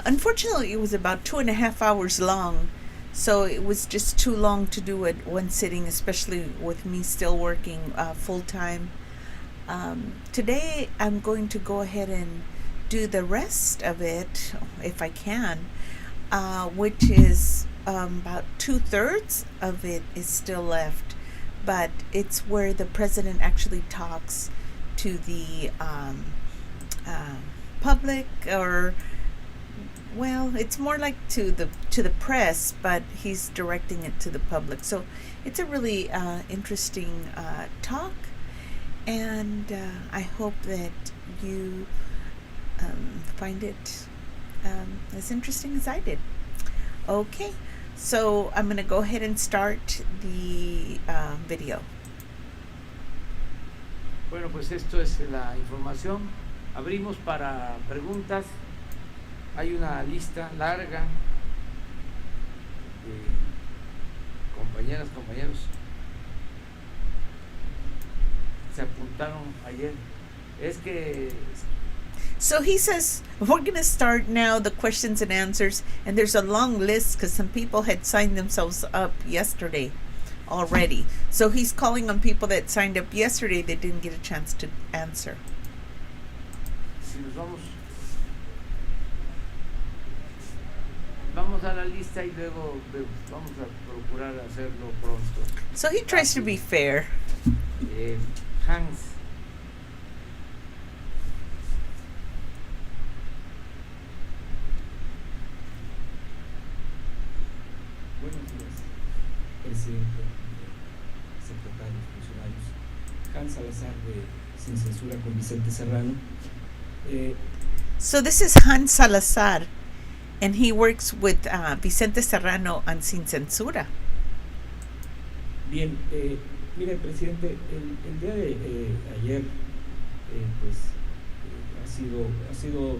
Unfortunately, it was about 2.5 hours long, so it was just too long to do it one sitting, especially with me still working full time. Today, I'm going to go ahead and do the rest of it, if I can, which is about 2/3 of it is still left, but it's where the president actually talks to the uh, public, or well, it's more like to the press, but he's directing it to the public. So it's a really interesting talk, and I hope that you find it as interesting as I did. Okay, so I'm going to go ahead and start the video. Bueno, pues esto es la información. Abrimos para preguntas. Hay una lista larga de compañeras, compañeros. Se apuntaron ayer. Es que So he says, we're going to start now the questions and answers, and there's a long list because some people had signed themselves up yesterday already. So he's calling on people that signed up yesterday that didn't get a chance to answer. si nos vamos a la lista y luego vamos a procurar hacerlo pronto. So he tries to be fair. Hans. Buenos días, presidente, secretarios, funcionarios. Hans Salazar de Sin Censura con Vicente Serrano. So this is Hans Salazar, and he works with Vicente Serrano on Sin Censura. Bien, mire, presidente, el día de ayer pues ha sido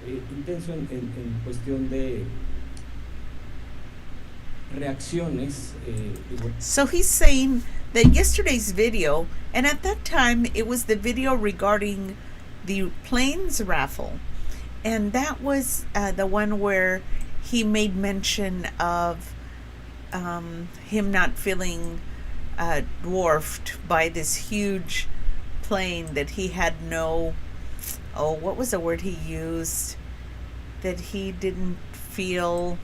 intenso en cuestión de reacciones. So he's saying that yesterday's video, and at that time it was the video regarding the planes raffle, and that was the one where he made mention of him not feeling dwarfed by this huge plane, that he had no, what was the word he used, that he didn't feel,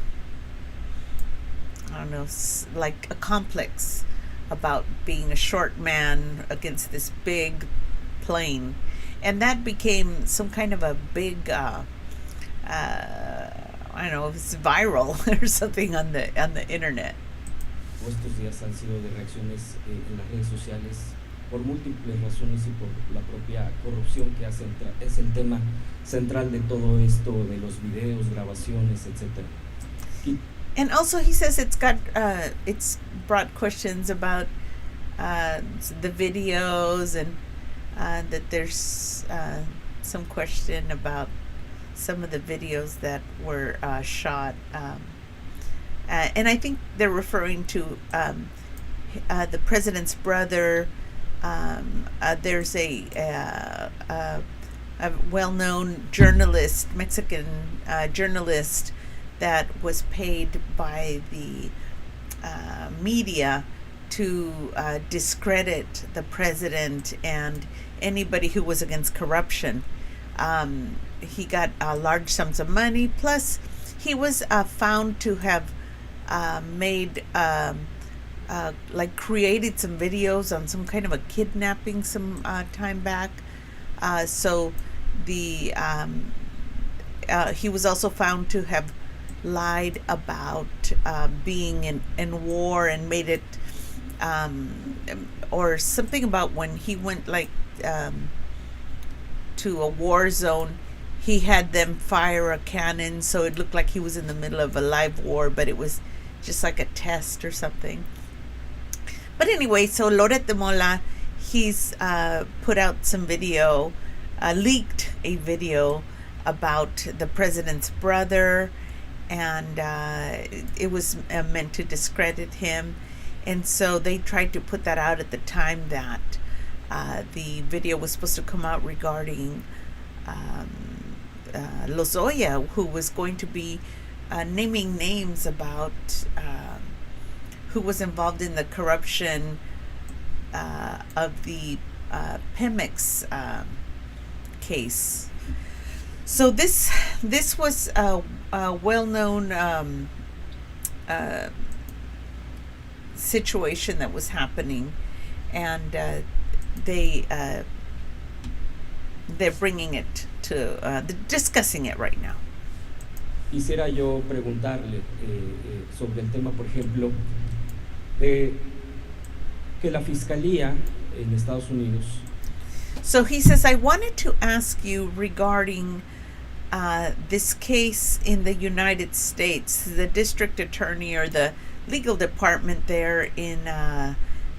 I don't know, like a complex about being a short man against this big plane. And that became some kind of a big, I don't know, if it's viral or something on the internet. Estos días han sido de reacciones en las redes sociales por múltiples razones y por la propia corrupción que es el tema central de todo esto, de los videos, grabaciones, etc. And also he says it's brought questions about the videos, and that there's some question about some of the videos that were shot. And I think they're referring to the president's brother. There's a well-known journalist, Mexican journalist, that was paid by the media to discredit the president and anybody who was against corruption. He got large sums of money, plus he was found to have made created some videos on some kind of a kidnapping some time back. So the he was also found to have lied about being in war, and made it or something about when he went to a war zone, he had them fire a cannon so it looked like he was in the middle of a live war, but it was just like a test or something. But anyway, so Loret de Mola, he's put out some video, leaked a video about the president's brother, and it was meant to discredit him. And so they tried to put that out at the time that the video was supposed to come out regarding Lozoya, who was going to be naming names about who was involved in the corruption of the Pemex case. So this was a well-known situation that was happening, and they're bringing it to discussing it right now. Quisiera yo preguntarle sobre el tema, por ejemplo, de que la Fiscalía en Estados Unidos. So he says, I wanted to ask you regarding this case in the United States. The district attorney or the legal department there in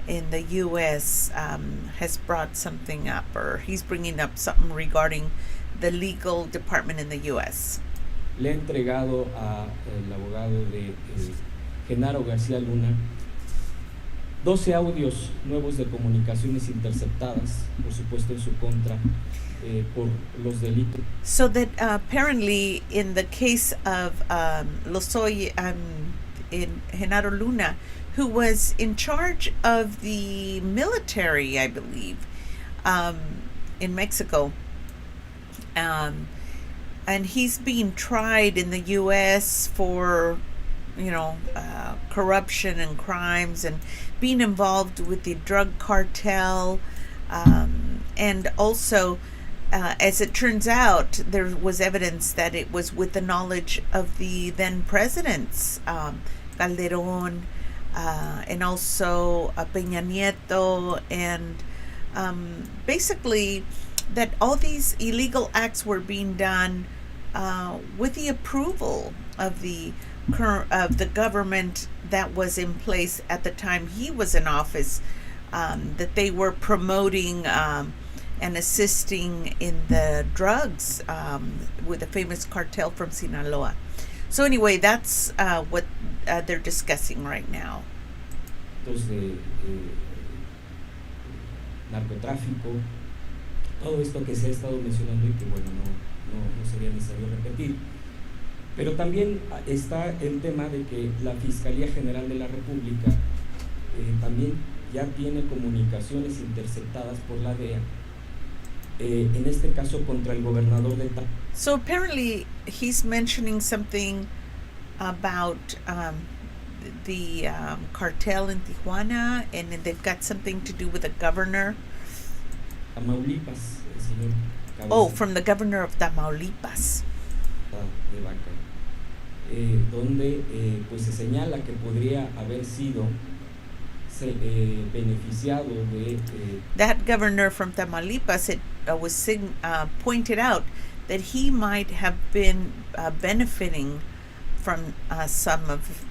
the U.S. Has brought something up, or he's bringing up something regarding the legal department in the U.S. Le he entregado al abogado de Genaro García Luna 12 audios nuevos de comunicaciones interceptadas, por supuesto en su contra, por los delitos. So that apparently in the case of Lozoya, in Genaro Luna, who was in charge of the military, I believe, in Mexico, and he's being tried in the U.S. for, corruption and crimes and being involved with the drug cartel, and also, as it turns out, there was evidence that it was with the knowledge of the then presidents, Calderón, and also Peña Nieto, and basically that all these illegal acts were being done with the approval of the government that was in place at the time he was in office, that they were promoting and assisting in the drugs with the famous cartel from Sinaloa. So anyway, that's what they're discussing right now. De narcotráfico, todo esto que se ha estado mencionando y que bueno, no sería necesario repetir. Pero también está el tema de que la Fiscalía General de la República también ya tiene comunicaciones interceptadas por la DEA, en este caso contra el gobernador de Tamaulipas. So apparently he's mentioning something about the cartel in Tijuana, and they've got something to do with the governor. Tamaulipas, el señor Cabeza. Oh, from the governor of Tamaulipas. De Vaca, donde pues se señala que podría haber sido beneficiado de that governor from Tamaulipas, it was pointed out that he might have been benefiting from some of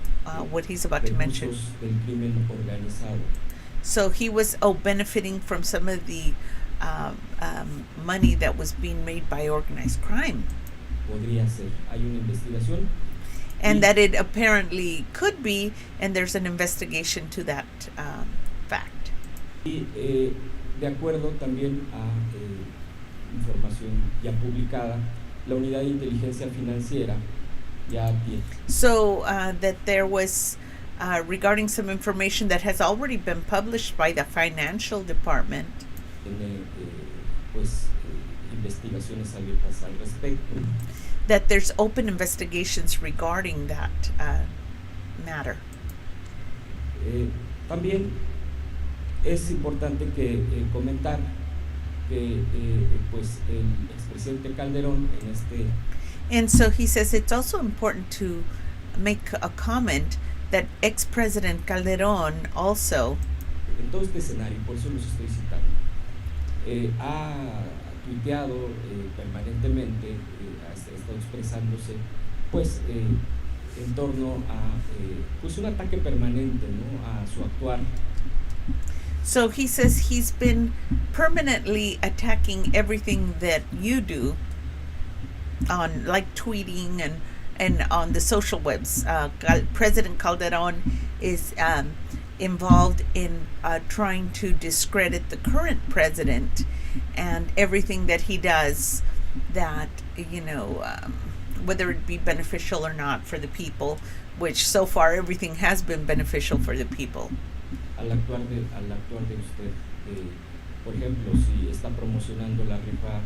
what he's about to mention. Del crimen organizado. So he was benefiting from some of the money that was being made by organized crime. Podría ser. Hay una investigación. And that it apparently could be, and there's an investigation to that fact. Y de acuerdo también a información ya publicada, la Unidad de Inteligencia Financiera ya tiene. So that there was, regarding some information that has already been published by the financial department. Tiene investigaciones abiertas al respecto. That there's open investigations regarding that matter. También es importante que comentar que pues el expresidente Calderón en este. And so he says it's also important to make a comment that ex-president Calderón also. En todo este escenario, por eso los estoy citando, ha tuiteado permanentemente, ha estado expresándose, pues en torno a pues un ataque permanente, ¿no?, a su actuar. So he says he's been permanently attacking everything that you do, on like tweeting and on the social webs. President Calderon is involved in trying to discredit the current president and everything that he does that, you know, whether it be beneficial or not for the people, which so far everything has been beneficial for the people. Al actuar de usted, por ejemplo, si está promocionando la rifa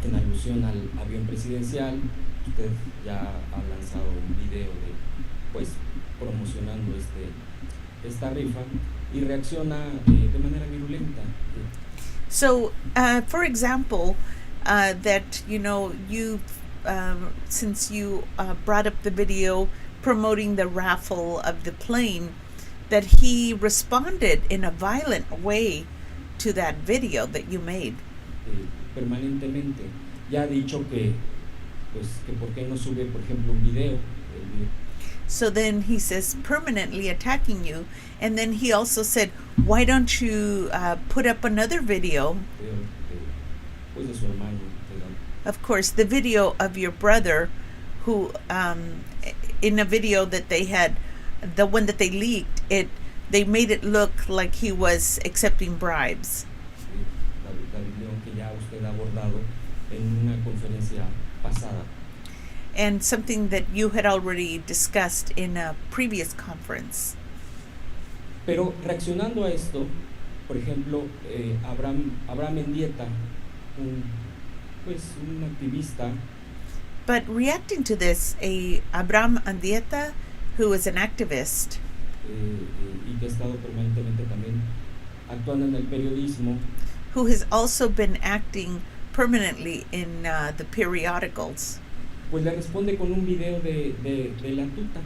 en alusión al avión presidencial, usted ya ha lanzado un video de, pues, promocionando esta rifa y reacciona de manera virulenta. So, for example, that, you know, you, since you brought up the video promoting the raffle of the plane, that he responded in a violent way to that video that you made. Permanentemente. Ya ha dicho que, pues, que por qué no sube, por ejemplo, un video. So then he says, permanently attacking you. And then he also said, why don't you put up another video? Pues de su hermano. Of course, the video of your brother, who, in a video that they had, the one that they leaked, they made it look like he was accepting bribes. La video que ya usted ha abordado en una conferencia pasada. And something that you had already discussed in a previous conference. Pero reaccionando a esto, por ejemplo, Abraham Mendieta, un activista. But reacting to this, Abraham Mendieta, who is an activist, y que ha estado permanentemente también actuando en el periodismo, who has also been acting permanently in the periodicals, pues le responde con un video de La Tuta,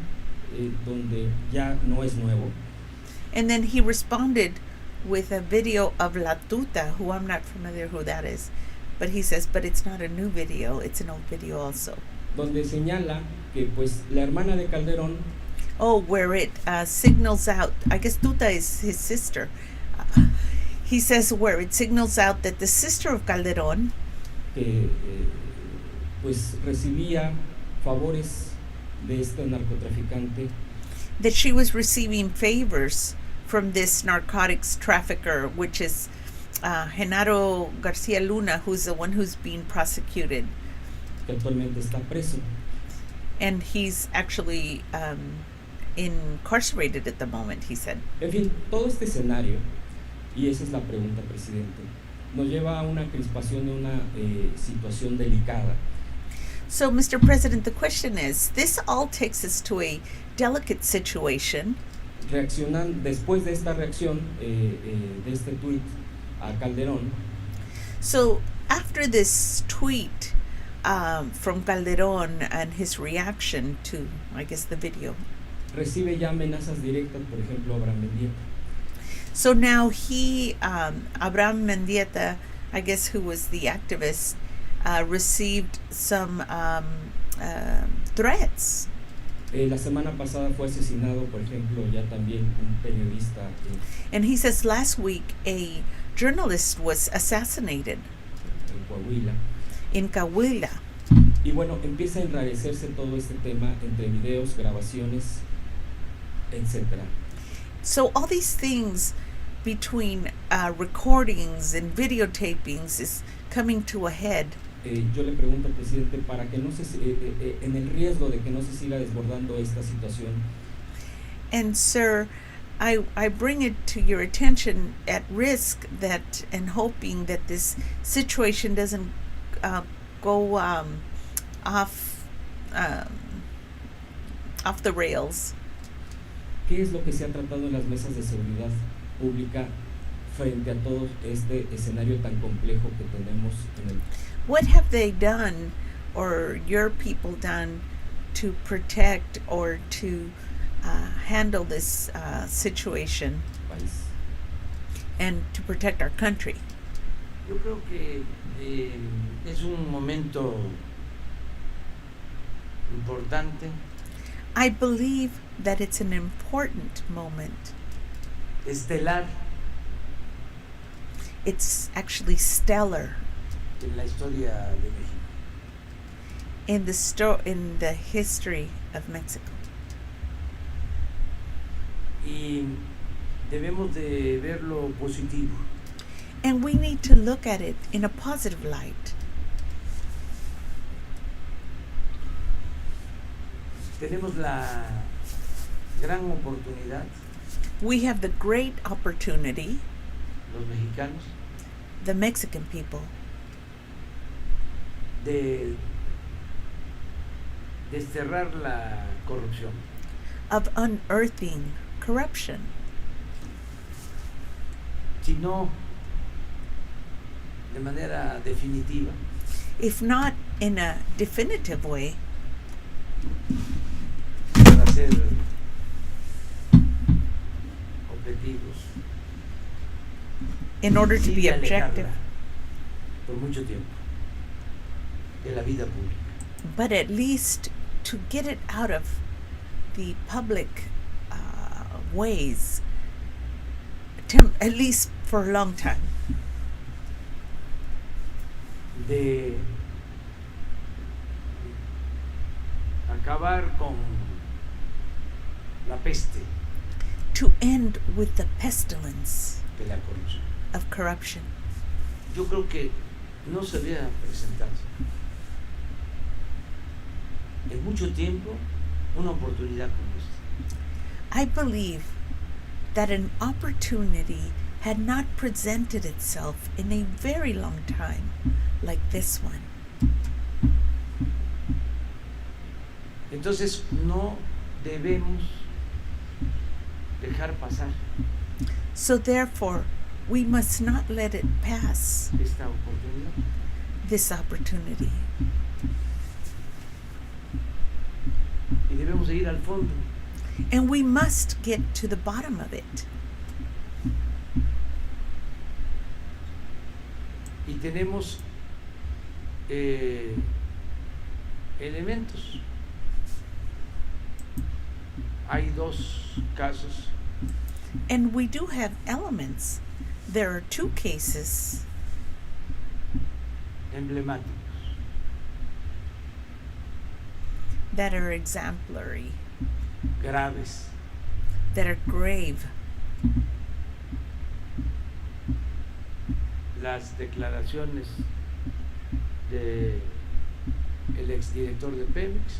donde ya no es nuevo. and then he responded with a video of La Tuta, who I'm not familiar who that is, but he says, but it's not a new video, it's an old video also. Donde señala que pues la hermana de Calderón, where it signals out, I guess Tuta is his sister. He says where it signals out that the sister of Calderón, que pues recibía favores de este narcotraficante, that she was receiving favors from this narcotics trafficker, which is Genaro Garcia Luna, who's the one who's being prosecuted. que actualmente está preso. And he's actually incarcerated at the moment, he said. En fin, todo este escenario, y esa es la pregunta, presidente, nos lleva a una crispación de una situación delicada. So, Mr. President, the question is, this all takes us to a delicate situation. Después de esta reacción, de este tuit a Calderón, So, after this tweet from Calderón and his reaction to, I guess, the video, recibe ya amenazas directas, por ejemplo, Abraham Mendieta. so now he, Abraham Mendieta, I guess, who was the activist, received some threats. La semana pasada fue asesinado, por ejemplo, ya también un periodista And he says last week a journalist was assassinated en Coahuila. in Coahuila. Y bueno, empieza a enrarecerse todo este tema entre videos, grabaciones, etc. So all these things between recordings and videotapings is coming to a head. Yo le pregunto al presidente para que no se en el riesgo de que no se siga desbordando esta situación. And sir, I bring it to your attention at risk that and hoping that this situation doesn't go off the rails. ¿Qué es lo que se ha tratado en las mesas de seguridad pública frente a todo este escenario tan complejo que tenemos en el What have they done, or your people done, to protect or to handle this situation país? and to protect our country? Yo creo que es un momento importante, I believe that it's an important moment. estelar It's actually stellar en la historia de México. in the history of Mexico. Y debemos de verlo positivo. And we need to look at it in a positive light. tenemos la gran oportunidad, We have the great opportunity, los mexicanos, the Mexican people, de desterrar la corrupción. of unearthing corruption. Sino de manera definitiva, If not in a definitive way, para ser objetivos in order to y be de objective, alejarla por mucho tiempo de la vida pública. but at least to get it out of the public ways, at least for a long time. De acabar con la peste To end with the pestilence de la corrupción. of corruption. Yo creo que no se había presentado en mucho tiempo una oportunidad como esta. I believe that an opportunity had not presented itself in a very long time like this one. Entonces no debemos dejar pasar So therefore, we must not let it pass, esta oportunidad. this opportunity. Y debemos de ir al fondo. And we must get to the bottom of it. Y tenemos elementos. Hay dos casos And we do have elements. There are two cases emblemáticos that are exemplary, graves. that are grave. Las declaraciones de el exdirector de Pemex,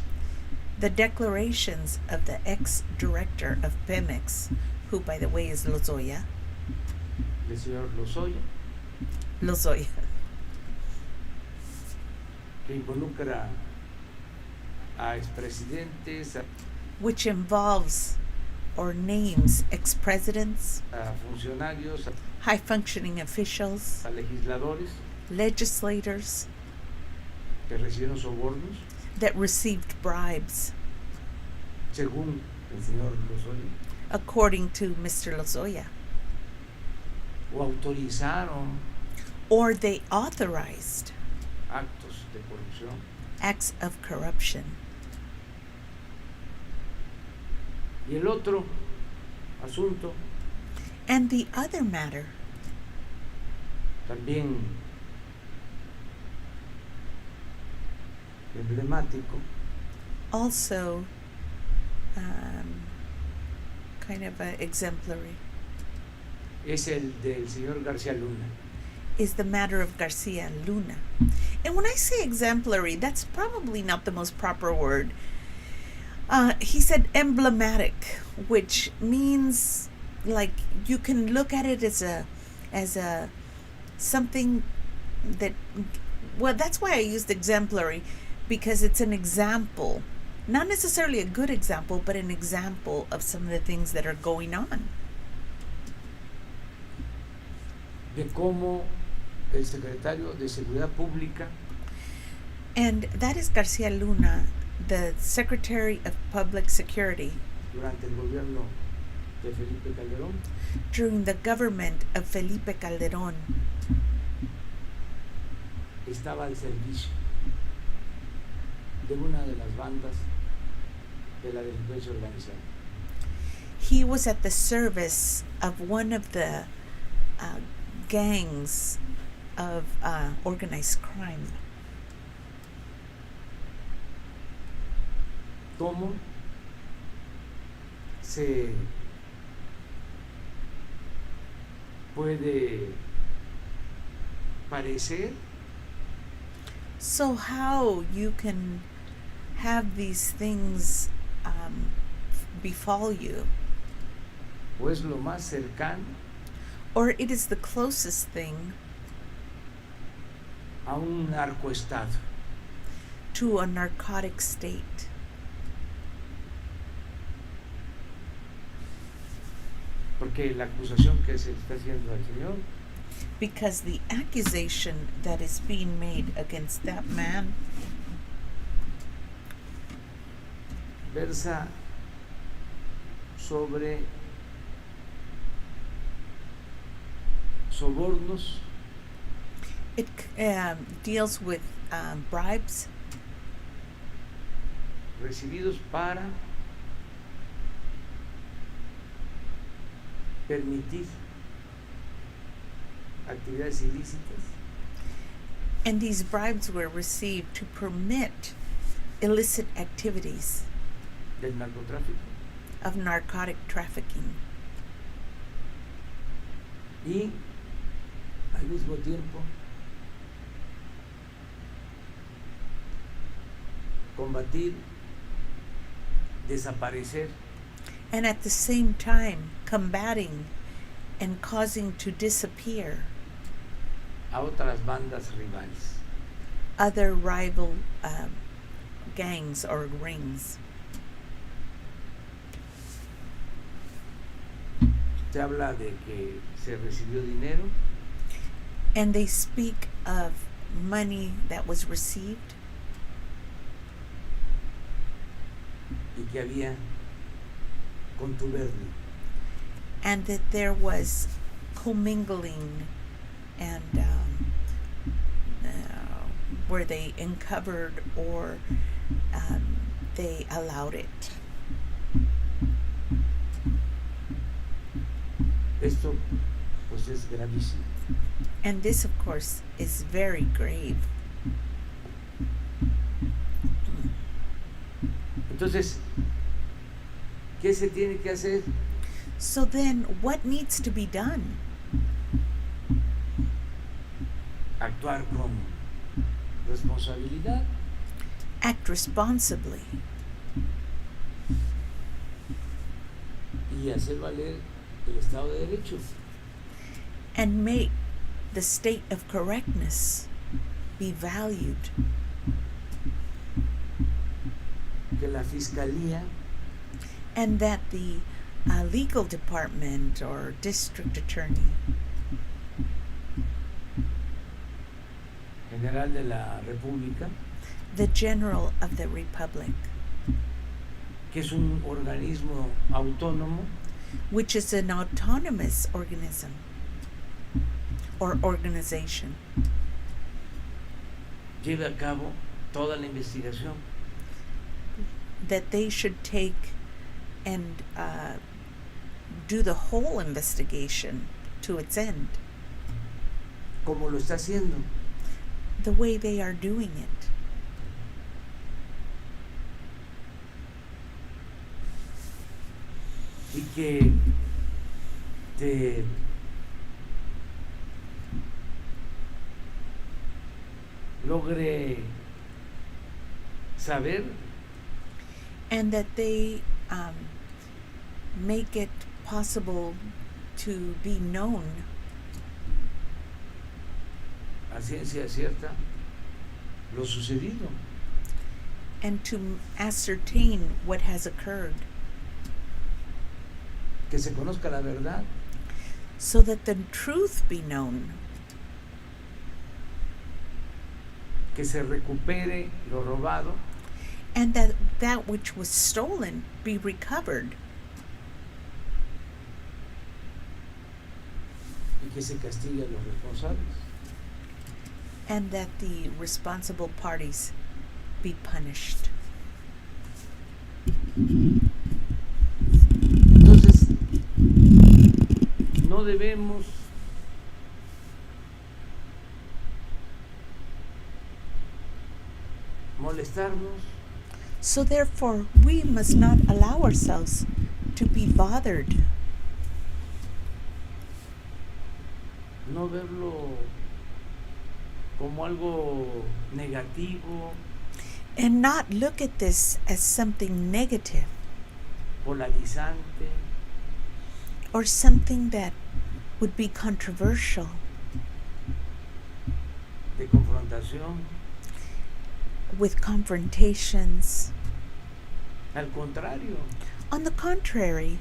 The declarations of the ex-director of Pemex, who by the way is Lozoya, del señor Lozoya, que involucra a expresidentes, which involves or names ex-presidents, a funcionarios, high-functioning officials, a legisladores legislators que recibieron sobornos, that received bribes, según el señor Lozoya, according to Mr. Lozoya, o autorizaron or they authorized actos de corrupción. acts of corruption. Y el otro asunto, And the other matter, también emblemático, also kind of exemplary, es el del señor García Luna. is the matter of Garcia Luna. And when I say exemplary, that's probably not the most proper word. He said emblematic, which means like you can look at it as a something that, well, that's why I used exemplary, because it's an example, not necessarily a good example, but an example of some of the things that are going on. De cómo el secretario de Seguridad Pública And that is Garcia Luna, the Secretary of Public Security durante el gobierno de Felipe Calderón during the government of Felipe Calderón estaba al servicio de una de las bandas de la delincuencia organizada. he was at the service of one of the gangs of organized crime. ¿Cómo se puede parecer So how you can have these things befall you, o es lo más cercano or it is the closest thing a un narcoestado. to a narcotic state. Porque la acusación que se le está haciendo al señor Because the accusation that is being made against that man versa sobre sobornos, it deals with bribes recibidos para permitir actividades ilícitas, and these bribes were received to permit illicit activities del narcotráfico, of narcotic trafficking, y al mismo tiempo combatir, desaparecer and at the same time combating and causing to disappear a otras bandas rivales. other rival gangs or rings. Se habla de que se recibió dinero And they speak of money that was received y que había contubernio. and that there was commingling and where they uncovered or they allowed it. Esto pues es gravísimo. And this, of course, is very grave. Entonces, ¿qué se tiene que hacer? So then, what needs to be done? Actuar con responsabilidad Act responsibly y hacer valer el Estado de Derecho. and make the state of correctness be valued. Que la Fiscalía And that the legal department or district attorney General de la República, the General of the Republic, que es un organismo autónomo, which is an autonomous organism or organization, lleve a cabo toda la investigación that they should take and do the whole investigation to its end, como lo está haciendo. the way they are doing it. Y que logre saber And that they make it possible to be known a ciencia cierta lo sucedido. and to ascertain what has occurred, Que se conozca la verdad so that the truth be known, que se recupere lo robado and that that which was stolen be recovered, y que se castigue a los responsables. and that the responsible parties be punished. Entonces, no debemos molestarnos So therefore, we must not allow ourselves to be bothered, no verlo como algo negativo, and not look at this as something negative polarizante, or something that would be controversial, de confrontación. with confrontations. Al contrario, On the contrary,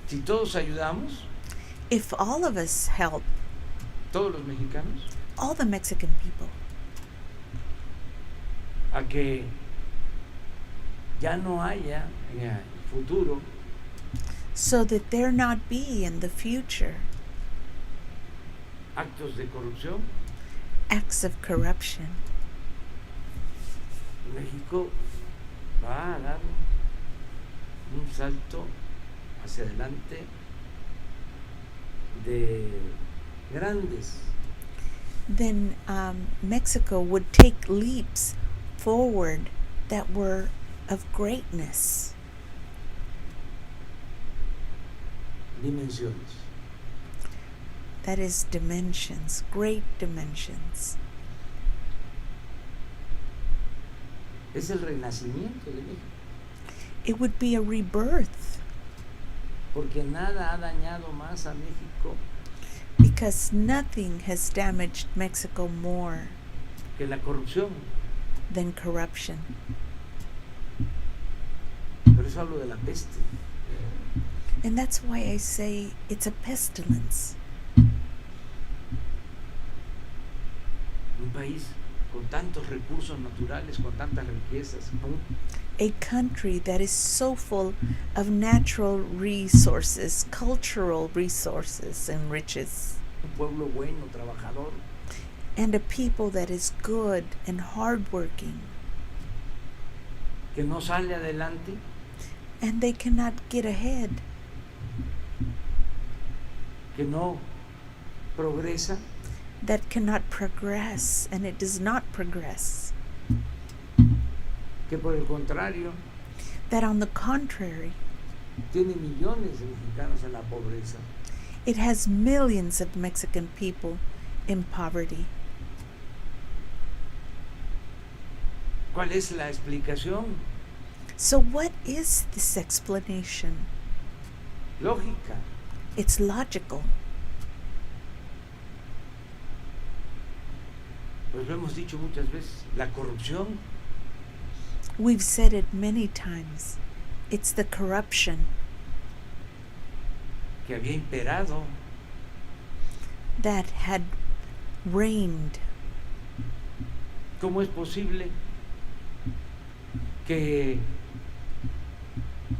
si todos ayudamos, if all of us help, todos los mexicanos, all the Mexican people, a que ya no haya en el futuro so that there not be in the future actos de corrupción, acts of corruption, México va a dar un salto hacia adelante de grandes. then Mexico would take leaps forward that were of greatness, Dimensiones. that is, dimensions, great dimensions. Es el renacimiento de México, It would be a rebirth porque nada ha dañado más a México because nothing has damaged Mexico more que la corrupción. than corruption. Por eso hablo de la peste. And that's why I say it's a pestilence. Un país con tantos recursos naturales, con tantas riquezas, con A country that is so full of natural resources, cultural resources, and riches, un pueblo bueno, trabajador, and a people that is good and hardworking, que no sale adelante and they cannot get ahead, que no progresa, that cannot progress, and it does not progress, que por el contrario that on the contrary, tiene millones de mexicanos en la pobreza. it has millions of Mexican people in poverty. ¿Cuál es la explicación? So what is this explanation? Lógica. It's logical. Pues lo hemos dicho muchas veces, la corrupción We've said it many times. It's the corruption que había imperado that had reigned. ¿Cómo es posible que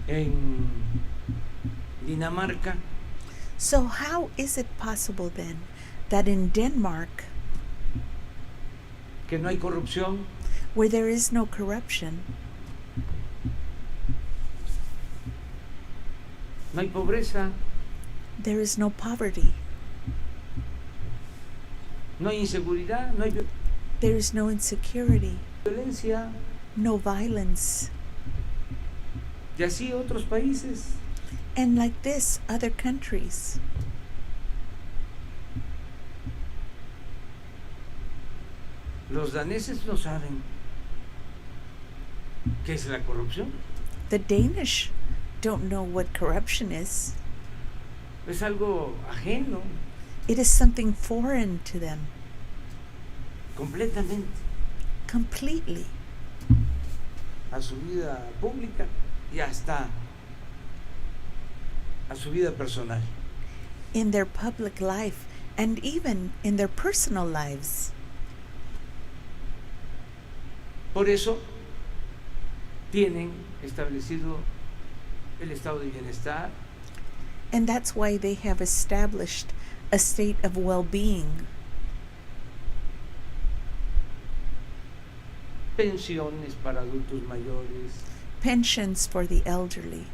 en Dinamarca So how is it possible then that in Denmark, que no hay corrupción, where there is no corruption, no hay pobreza, there is no poverty, no hay inseguridad, no hay there is no insecurity, violencia, no violence, y así otros países? and like this, other countries? Los daneses no saben qué es la corrupción. The Danish don't know what corruption is. Es algo ajeno, It is something foreign to them, completamente, completely, a su vida pública y hasta a su vida personal. in their public life and even in their personal lives. Por eso tienen establecido el estado de bienestar, And that's why they have established a state of well-being, pensiones para adultos mayores, pensions for the elderly,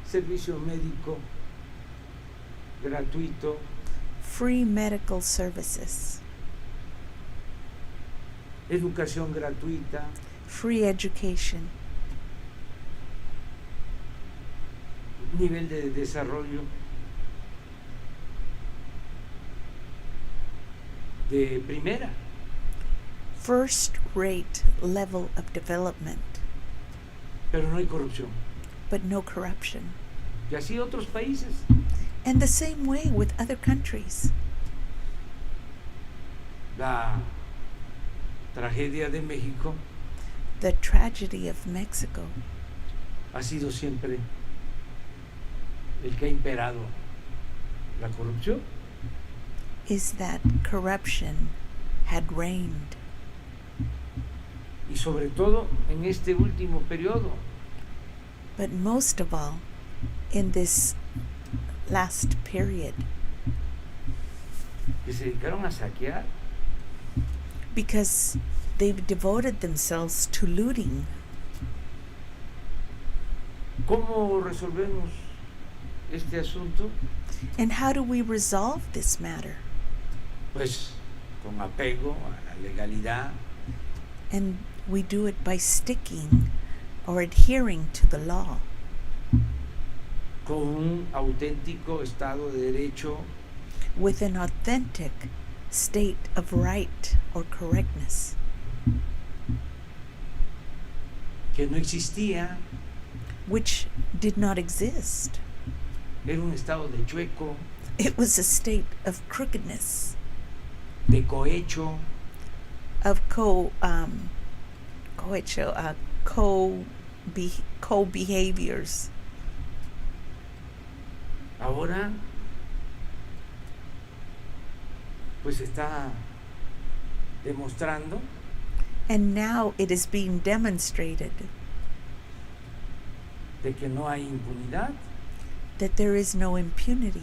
servicio médico gratuito, free medical services, educación gratuita, free education, nivel de desarrollo de primera. first-rate level of development, pero no hay corrupción. but no corruption. Y así otros países. And the same way with other countries. La tragedia de México The tragedy of Mexico ha sido siempre el que ha imperado la corrupción. is that corruption had reigned, Y sobre todo en este último periodo, but most of all in this last period, que se dedicaron a saquear, because they've devoted themselves to looting. ¿Cómo resolvemos este asunto? And how do we resolve this matter? Pues con apego a la legalidad, And we do it by sticking or adhering to the law, con un auténtico Estado de Derecho, with an authentic state of right or correctness que no existía. which did not exist. Era un Estado de chueco, It was a state of crookedness, de cohecho, of co-behaviors. Ahora pues está demostrando And now it is being demonstrated de que no hay impunidad. that there is no impunity.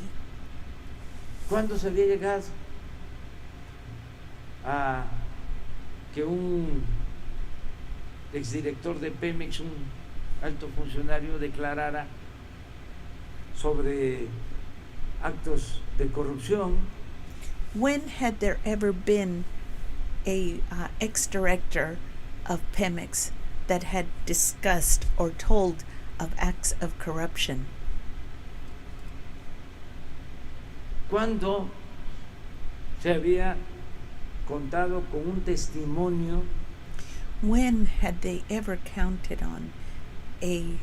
¿Cuándo se había llegado a que un exdirector de Pemex, un alto funcionario, declarara sobre actos de corrupción? When had there ever been a ex-director of Pemex that had discussed or told of acts of corruption? ¿Cuándo se había contado con un testimonio When had they ever counted on a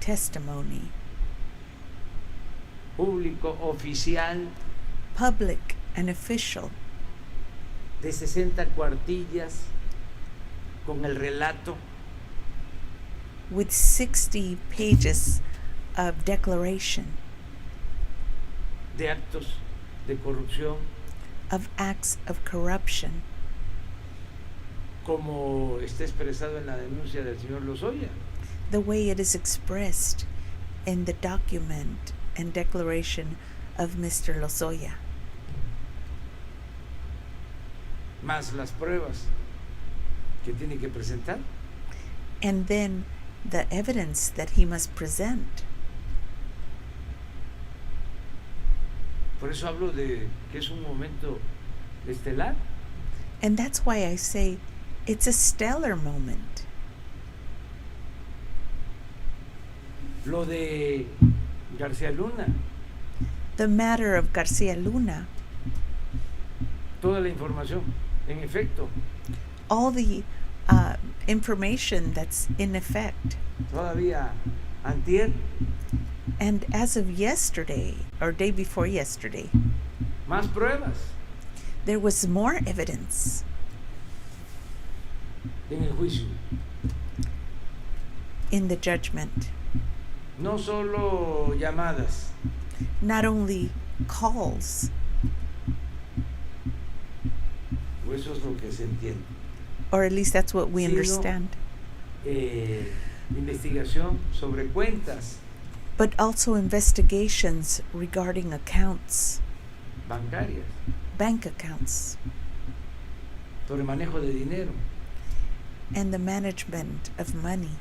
testimony, público oficial public and official, de 60 cuartillas con el relato with 60 pages of declaration de actos de corrupción, of acts of corruption, como está expresado en la denuncia del señor Lozoya? the way it is expressed in the document and declaration of Mr. Lozoya, Más las pruebas que tiene que presentar. and then the evidence that he must present. Por eso hablo de que es un momento estelar. And that's why I say it's a stellar moment. Lo de García Luna, The matter of Garcia Luna, toda la información, en efecto, all the information that's in effect. todavía antier, And as of yesterday, or day before yesterday, más pruebas there was more evidence en el juicio. in the judgment. No solo llamadas, Not only calls, o eso es lo que se entiende, or at least that's what we Sino- understand, investigación sobre cuentas but also investigations regarding accounts, bancarias, bank accounts, sobre manejo de dinero. and the management of money.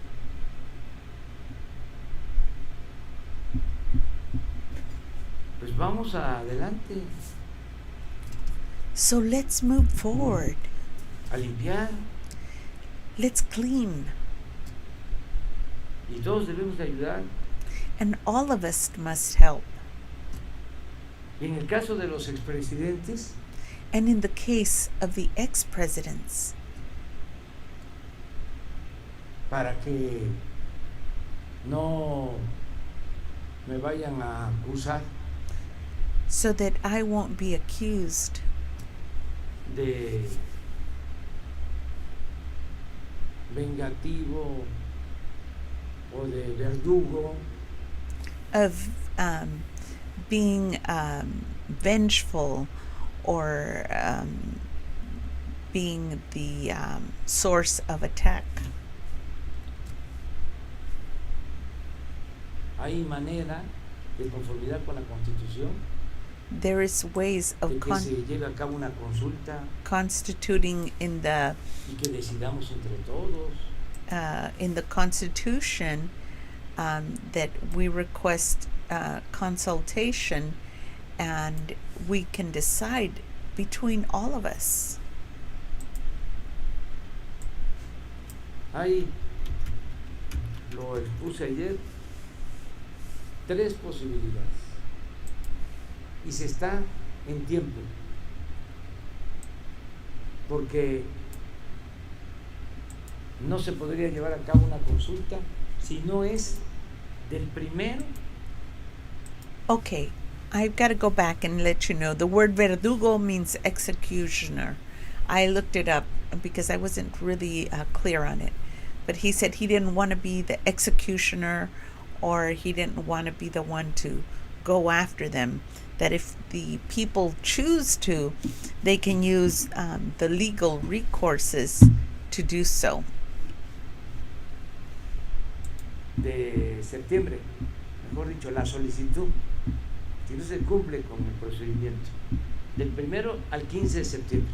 Pues vamos adelante So let's move forward. a limpiar, Let's clean. y todos debemos de ayudar. And all of us must help. Y en el caso de los expresidentes, And in the case of the ex-presidents, para que no me vayan a acusar so that I won't be accused de vengativo o de verdugo of being vengeful or being the source of attack. Hay manera de conformidad con la Constitución There is ways de of que se lleve a cabo una consulta constituting in the y que decidamos entre todos. in the Constitution that we request consultation and we can decide between all of us. Hay, lo expuse ayer, 3 posibilidades y se está en tiempo porque no se podría llevar a cabo una consulta si no es del primero. Okay, I've got to go back and let you know. The word verdugo means executioner. I looked it up because I wasn't really clear on it. But he said he didn't want to be the executioner or he didn't want to be the one to go after them. That if the people choose to, they can use the legal recourses to do so. De septiembre, mejor dicho, la solicitud, si no se cumple con el procedimiento, del 1 al 15 de septiembre.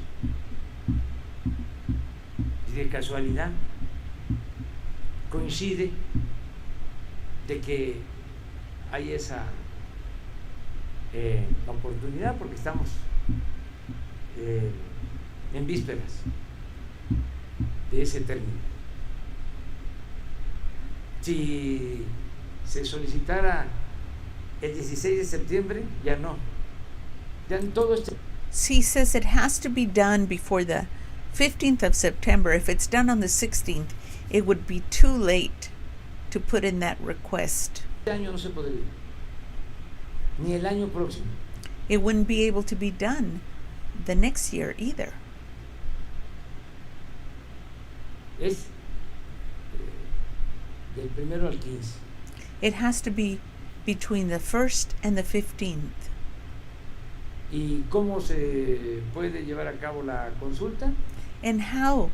Y de casualidad coincide de que hay esa oportunidad porque estamos en vísperas de ese término. Si se solicitara el 16 de septiembre, ya no. Ya en todo este... He says it has to be done before the 15th of September. If it's done on the 16th, it would be too late to put in that request. Este año no se podría, ni el año próximo. It wouldn't be able to be done the next year either. Es del 1 al 15. It has to be between the 1st and the 15th. ¿Y cómo se puede llevar a cabo la consulta? And how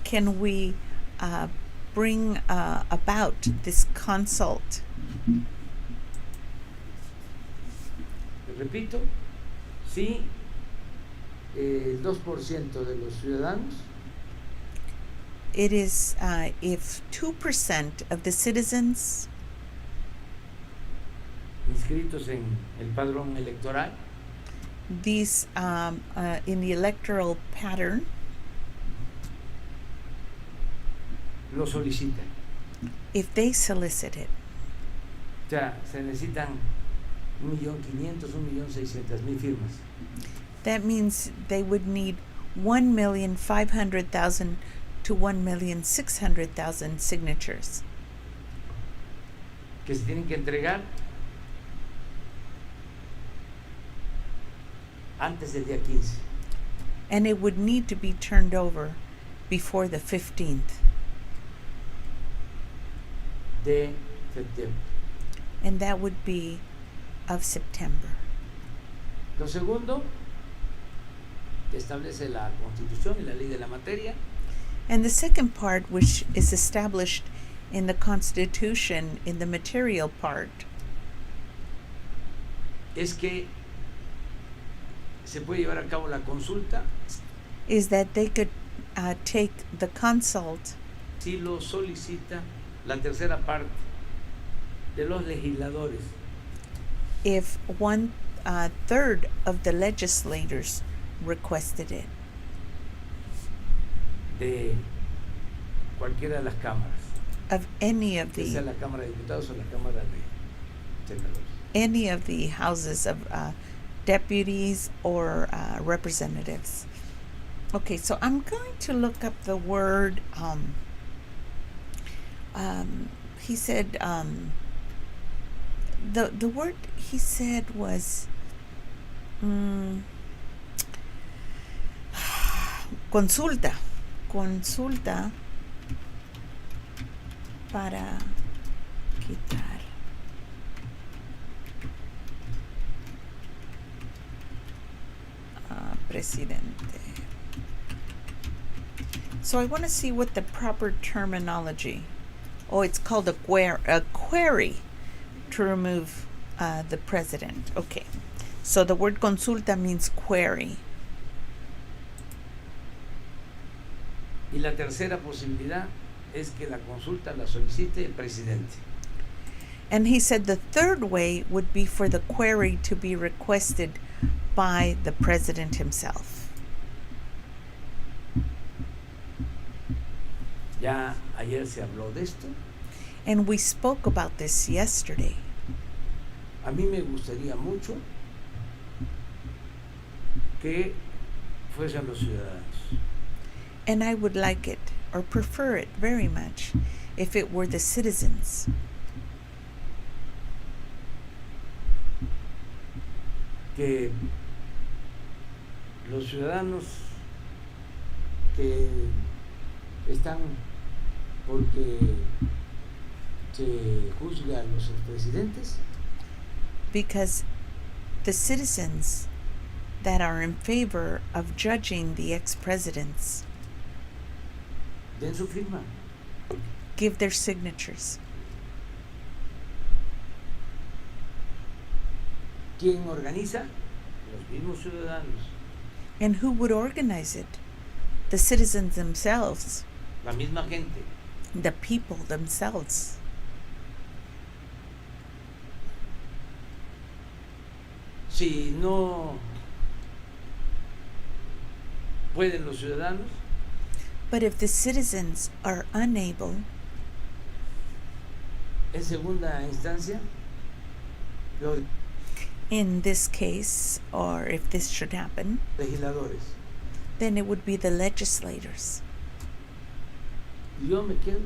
can we bring about this consult? Repito, si el 2% de los ciudadanos It is if 2% of the citizens inscritos en el padrón electoral these in the electoral pattern lo solicitan. if they solicit it. O sea, se necesitan 1.500.000, 1.600.000 firmas. That means they would need 1,500,000 to 1,600,000 signatures Que se tienen que entregar antes del día 15. and it would need to be turned over before the 15th, de septiembre. and that would be of September. Lo segundo, que establece la Constitución y la ley de la materia, And the second part, which is established in the Constitution in the material part, es que se puede llevar a cabo la consulta is that they could take the consult si lo solicita la tercera parte de los legisladores if 1/3 of the legislators requested it de cualquiera de las cámaras, of any of que sea the la Cámara de Diputados o la Cámara de Senadores. any of the houses of deputies or representatives. Okay, so I'm going to look up the word. He said the word he said was consulta para quitar presidente. So I want to see what the proper terminology. Oh, it's called a query to remove the president. Okay. So the word consulta means query. Y la tercera posibilidad es que la consulta la solicite el presidente. And he said the third way would be for the query to be requested by the president himself. Ya ayer se habló de esto. And we spoke about this yesterday. A mí me gustaría mucho que fuesen los ciudadanos. And I would like it, or prefer it very much, if it were the citizens. Que los ciudadanos que están porque se juzga a los expresidentes, Because the citizens that are in favor of judging the ex-presidents den su firma. give their signatures. ¿Quién organiza? Los mismos ciudadanos, And who would organize it? The citizens themselves, la misma gente. the people themselves. Si no pueden los ciudadanos, But if the citizens are unable, en segunda instancia, los in this case, or if this should happen, legisladores. then it would be the legislators. Yo me quedo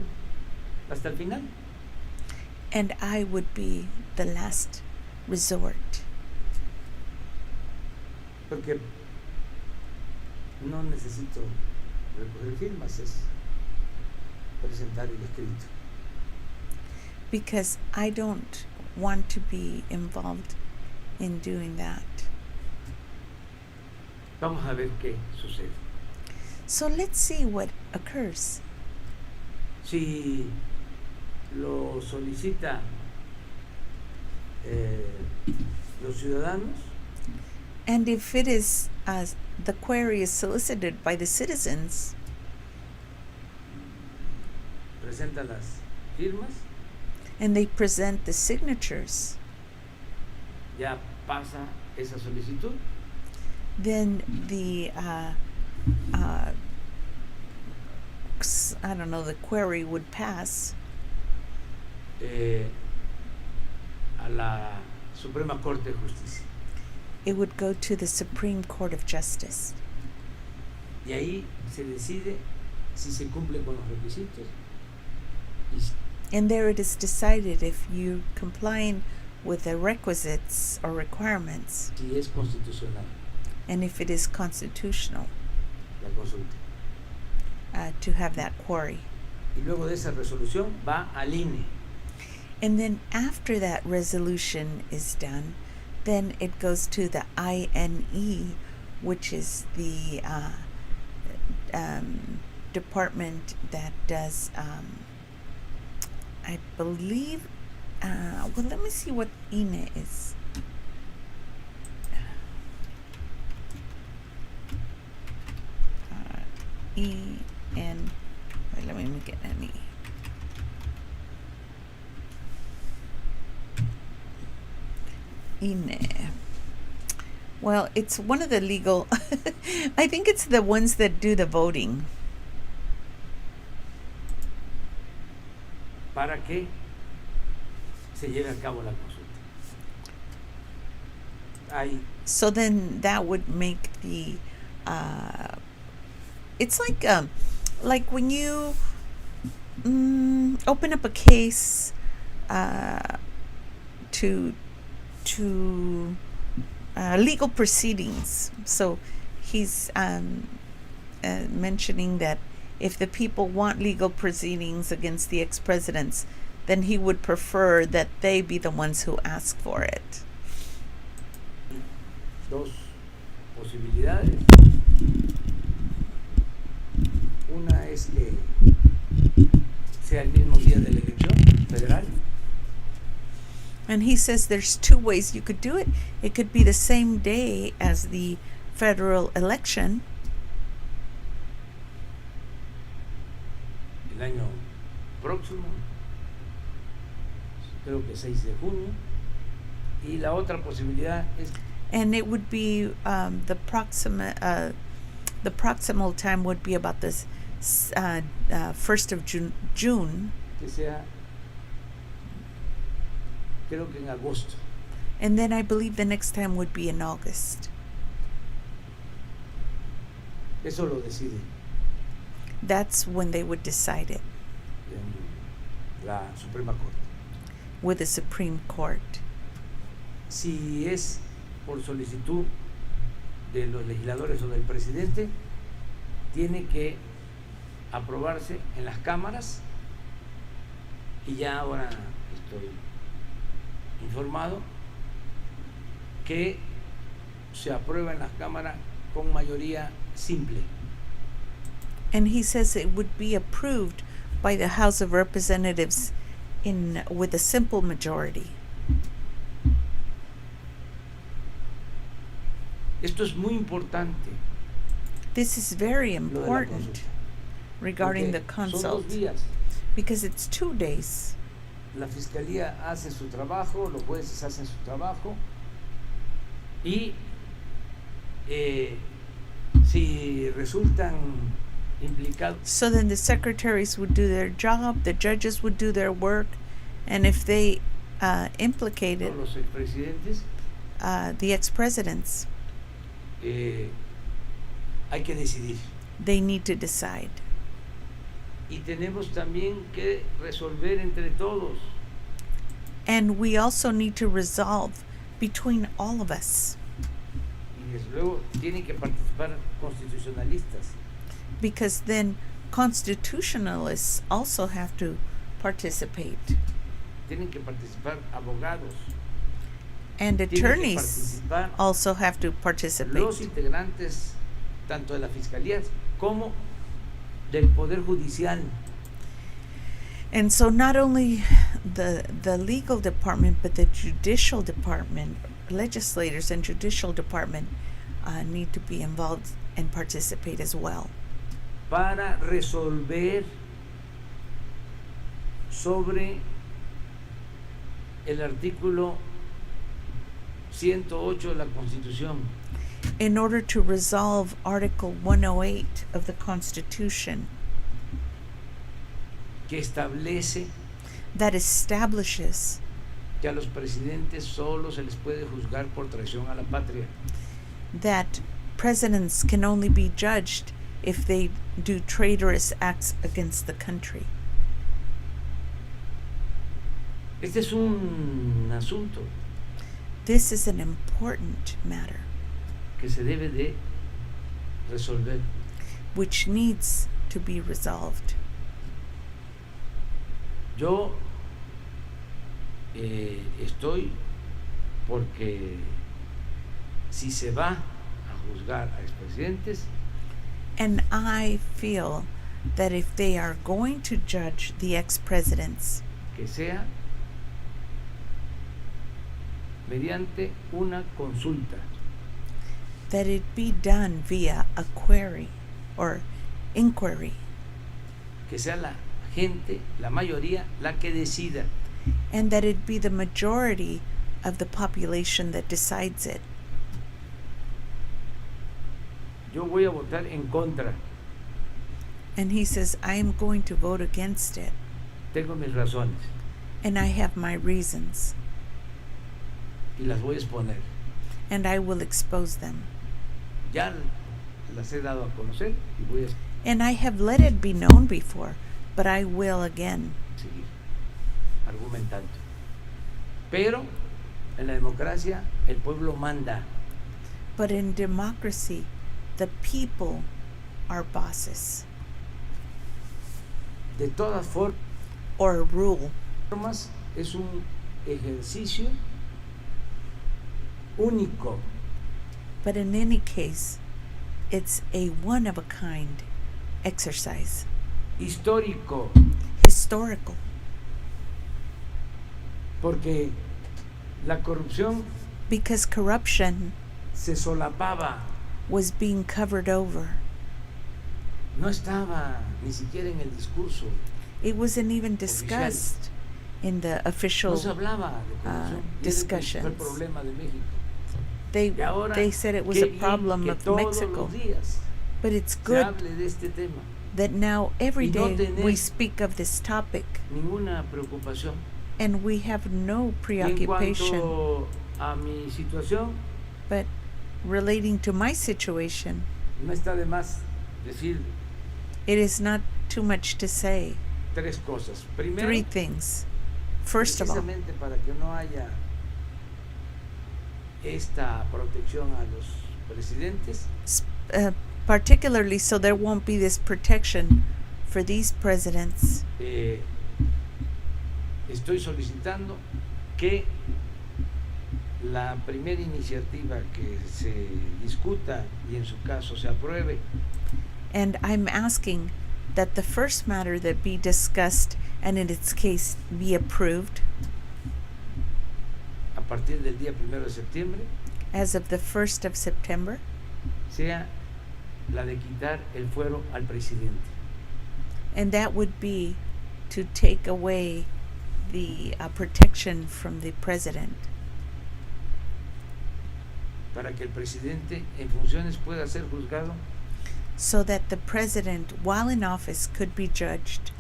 hasta el final. And I would be the last resort. Porque no necesito recoger firmas, es presentar el escrito. Because I don't want to be involved in doing that. Vamos a ver qué sucede. So let's see what occurs. Si lo solicita los ciudadanos, And if it is the query is solicited by the citizens, presenta las firmas, and they present the signatures, ya pasa esa solicitud then the I don't know, the query would pass a la Suprema Corte de Justicia. it would go to the Supreme Court of Justice. Y ahí se decide si se cumple con los requisitos y And there it is decided if you complying with the requisites or requirements, si es constitucional and if it is constitutional la consulta. to have that query. Y luego de esa resolución va al INE. And then after that resolution is done, then it goes to the INE, which is the department that does, I believe, well, let me see what INE is. E-N, wait, let me make it an E. INE. Well, it's one of the legal, I think it's the ones that do the voting. Para que se lleve a cabo la consulta. Hay So then that would make the it's like when you open up a case to legal proceedings. So he's mentioning that if the people want legal proceedings against the ex-presidents, then he would prefer that they be the ones who ask for it. Dos posibilidades. Una es que sea el mismo día de la elección federal. And he says there's two ways you could do it. It could be the same day as the federal election. El año próximo, creo que 6 de junio. Y la otra posibilidad es And it would be the proximal time would be about this 1st of June, que sea, creo que en agosto. and then I believe the next time would be in August. Eso lo decide That's when they would decide it en la Suprema Corte. with the Supreme Court. Si es por solicitud de los legisladores o del presidente, tiene que aprobarse en las cámaras, y ya ahora estoy informado que se aprueba en las cámaras con mayoría simple. And he says it would be approved by the House of Representatives with a simple majority. Esto es muy importante. This is very Lo de la important consulta. regarding the Porque son consult 2 días. because it's 2 days. La fiscalía hace su trabajo, los jueces hacen su trabajo, y si resultan implicados So then the secretaries would do their job, the judges would do their work, and if they implicated los expresidentes, the ex-presidents, hay que decidir. they need to decide. Y tenemos también que resolver entre todos. And we also need to resolve between all of us, Y desde luego tienen que participar constitucionalistas, because then constitutionalists also have to participate, tienen que participar abogados, and tienen que attorneys participar also have to los participate, integrantes tanto de la fiscalía como del Poder Judicial. and so not only the legal department but the judicial department, legislators and judicial department need to be involved and participate as well, Para resolver sobre el artículo 108 de la Constitución, in order to resolve Article 108 of the Constitution que establece that establishes que a los presidentes solo se les puede juzgar por traición a la patria. that presidents can only be judged if they do traitorous acts against the country. Este es un asunto This is an important matter que se debe de resolver. which needs to be resolved. Yo estoy porque si se va a juzgar a expresidentes, And I feel that if they are going to judge the ex-presidents, que sea mediante una consulta, that it be done via a query or inquiry, que sea la gente, la mayoría, la que decida. and that it be the majority of the population that decides it. Yo voy a votar en contra. And he says, I am going to vote against it, Tengo mis razones and I have my reasons, y las voy a exponer. and I will expose them. Ya las he dado a conocer y voy a And I have let it be known before, but I will again. seguir argumentando. Pero en la democracia el pueblo manda. But in democracy, the people are bosses De todas or rule. formas, es un ejercicio único. But in any case, it's a one-of-a-kind exercise, Histórico, historical, porque la corrupción because corruption se solapaba, was being covered over. no estaba ni siquiera en el discurso, It wasn't even discussed in the official. no se hablaba de corrupción. Y ese fue el discussions. problema de México. They Y ahora, said it was qué a bien problem que of todos Mexico. los días But it's se good hable de este tema, that now every Y no day we tenés- speak of this topic ninguna preocupación. and we have no Y en preoccupation. cuanto a mi situación, But relating to my situation, no está de más decir it is not too much to say. tres cosas. Primero, Three things. First of all, precisamente para que no haya esta protección a los presidentes, particularly so there won't be this protection for these presidents, estoy solicitando que la primera iniciativa que se discuta y en su caso se apruebe and I'm asking that the first matter that be discussed and in its case be approved a partir del día 1 de septiembre as of the 1st of September, sea la de quitar el fuero al presidente. and that would be to take away the protection from the president, Para que el presidente en funciones pueda ser juzgado so that the president, while in office, could be judged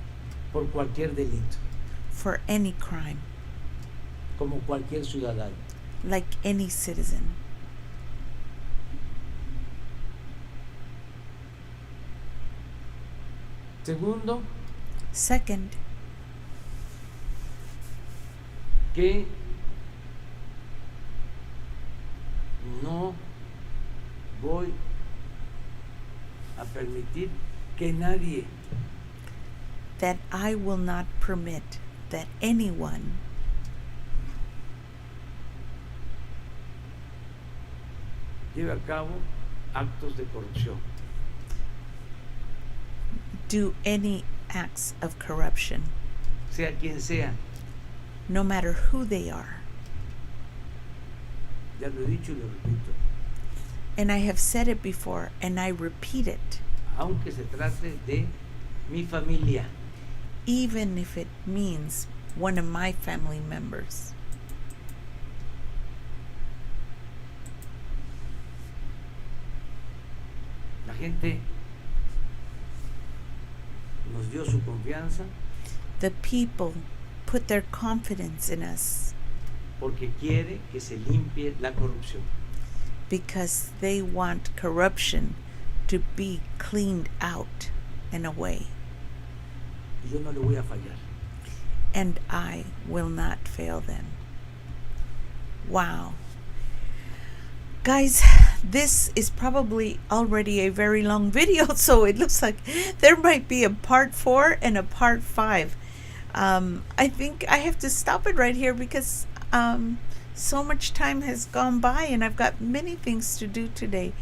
por cualquier delito, for any crime, como cualquier ciudadano. like any citizen. Segundo, Second, que no voy a permitir que nadie that I will not permit that anyone lleve a cabo actos de corrupción. do any acts of corruption, Sea quien sea, no matter who they are. ya lo he dicho y lo repito, And I have said it before, and I repeat it, aunque se trate de mi familia, even if it means one of my family members. la gente nos dio su confianza The people put their confidence in us porque quiere que se limpie la corrupción. because they want corruption to be cleaned out and away. Y yo no le voy a fallar. And I will not fail them. Wow. Guys, this is probably already a very long video, so it looks like there might be a part 4 and a part 5. I think I have to stop it right here because so much time has gone by and I've got many things to do today.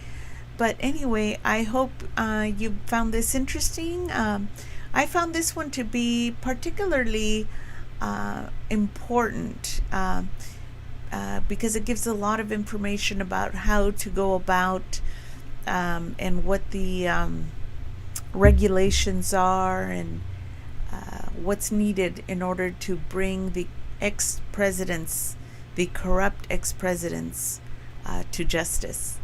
But anyway, I hope you found this interesting. I found this one to be particularly important because it gives a lot of information about how to go about and what the regulations are and what's needed in order to bring the ex-presidents, the corrupt ex-presidents, to justice.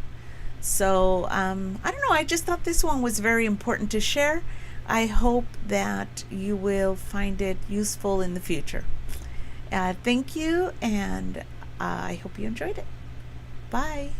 So I don't know, I just thought this one was very important to share. I hope that you will find it useful in the future. Thank you, and I hope you enjoyed it. Bye.